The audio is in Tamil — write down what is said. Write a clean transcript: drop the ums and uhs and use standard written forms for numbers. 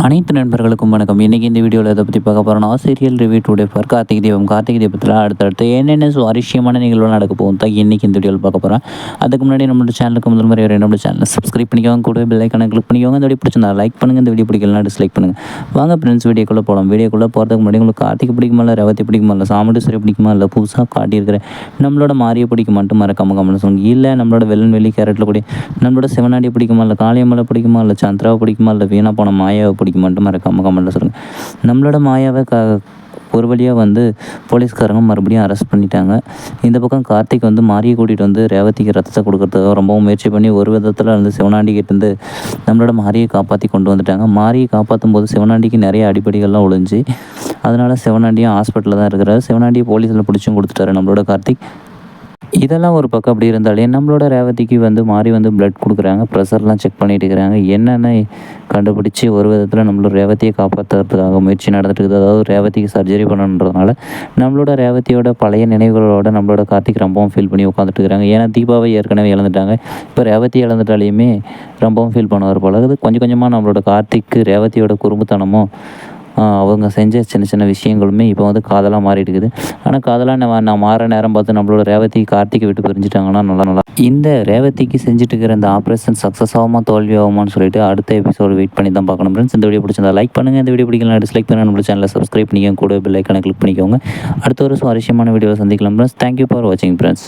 அனைத்து நண்பர்களுக்கும் வணக்கம். இன்றைக்கி இந்த வீடியோவில் எதை பற்றி பார்க்க போகிறோம்னா, சீரியல் ரிவ்யூ டுடே ஃபார் கார்த்திகை தீபத்தில் அடுத்தடுத்து என்னென்ன சுவாரஸ்யமான நிகழ்வுகள் நடக்க போகும் தான் இன்றைக்கி இந்த வீடியோவில் பார்க்க போகிறேன். அதுக்கு முன்னாடி நம்மளோட சேனலுக்கு முதல் முறை நம்மளோட சேனலை சப்ஸ்கிரைப் பண்ணிக்கோங்க, கூட பெல் ஐக்கானை கிளிக் பண்ணிக்கோங்க. இந்த வீடியோ பிடிச்சிருந்தா லைக் பண்ணுங்கள், இந்த வீடியோ பிடிக்கலாம் டிஸ்லைக் பண்ணுங்கள். வாங்க ஃப்ரெண்ட்ஸ் வீடியோக்குள்ளே போகலாம். வீடியோக்குள்ளே போகிறதுக்கு முன்னாடி உங்களுக்கு கார்த்திகை பிடிக்குமா இல்லை ரேவதி பிடிக்குமா இல்லை சாமுண்டீஸ்வரி பிடிக்குமா இல்லை புதுசாக காட்டியிருக்கிற நம்மளோட மாரியை பிடிக்குமான்ட்டு மறக்காம கமெண்ட் சொல்லுங்கள். இல்லை நம்மளோட வெள்ளன் வெளி கேரட்டில் கூடிய நம்மளோட சிவனாடியை பிடிக்குமா இல்லை காளியம்மலை பிடிக்குமா இல்லை சந்திராவை பிடிக்குமா இல்லை வீணா போன மாயாவை பிடிக்குமான்ட்டு மறக்காம கமெண்ட்டில் சொல்லுங்கள். நம்மளோட மாயாவை ஒரு வழியாக வந்து போலீஸ்காரங்க மறுபடியும் அரெஸ்ட் பண்ணிட்டாங்க. இந்த பக்கம் கார்த்திக் வந்து மாரியை கூட்டிகிட்டு வந்து ரேவதிக்கு ரத்தத்தை கொடுக்கறதுக்காக ரொம்பவும் முயற்சி பண்ணி ஒரு விதத்தில் வந்து சிவனாண்டிகிட்டேருந்து நம்மளோட மாரியை காப்பாற்றி கொண்டு வந்துட்டாங்க. மாரியை காப்பாற்றும் போது சிவனாண்டிக்கு நிறைய அடிப்படைகள்லாம் ஒழிஞ்சு, அதனால் சிவனாண்டியும் ஹாஸ்பிட்டலில் தான் இருக்கிறார். சிவனாண்டியை போலீஸில் பிடிச்சும் கொடுத்துட்டாரு நம்மளோட கார்த்திக். இதெல்லாம் ஒரு பக்கம் அப்படி இருந்தாலே நம்மளோட ரேவதிக்கு வந்து மாறி வந்து பிளட் கொடுக்குறாங்க, ப்ரெஷர்லாம் செக் பண்ணிட்டு இருக்கிறாங்க. என்னென்ன கண்டுபிடிச்சி ஒரு விதத்தில் நம்மளோட ரேவதியை காப்பாற்றுறதுக்காக முயற்சி நடந்துட்டு இருக்குது. அதாவது ரேவதிக்கு சர்ஜரி பண்ணணுன்றதுனால நம்மளோட ரேவதியோட பழைய நினைவுகளோட நம்மளோட கார்த்திக் ரொம்பவும் ஃபீல் பண்ணி உட்காந்துட்டு இருக்கிறாங்க. ஏன்னா தீபாவை ஏற்கனவே இழந்துட்டாங்க, இப்போ ரேவதி இழந்துட்டாலையுமே ரொம்பவும் ஃபீல் பண்ணுவார் போல. அது கொஞ்சம் கொஞ்சமாக நம்மளோட கார்த்திக்கு ரேவதியோட குறும்புத்தனமும் அவங்க செஞ்ச சின்ன சின்ன விஷயங்களுமே இப்போ வந்து காதலாக மாறிட்டு இருக்குது. ஆனால் காதலாக நான் மாற நேரம் பார்த்து நம்மளோட ரேவதி கார்த்திகை விட்டு பிரிஞ்சுட்டாங்கன்னா நல்லா இந்த ரேவதிக்கு செஞ்சுட்டு இருக்கிற இந்த ஆப்ரேஷன் சக்ஸஸ் ஆகுமா தோல்வி ஆகுமான்னு சொல்லிட்டு அடுத்த எபிசோடு வெயிட் பண்ணி தான் பார்க்கணும் ஃப்ரெண்ட்ஸ். இந்த வீடியோ பிடிச்சிருந்தா லைக் பண்ணுங்கள், இந்த வீடியோ பிடிக்கலாம் டிஸ்லைக் பண்ணுங்கள், நம்மளோட சேனலை சப்ஸ்கிரைப் பண்ணிக்கோங்க, கூட பெல் ஐக்கானை கிளிக் பண்ணிக்கோங்க. அடுத்த ஒரு சுவாரஸ்யமான வீடியோவை சந்திக்கலாம் ஃப்ரெண்ட்ஸ். தேங்க்யூ ஃபார் வாட்சிங் ஃப்ரெண்ட்ஸ்.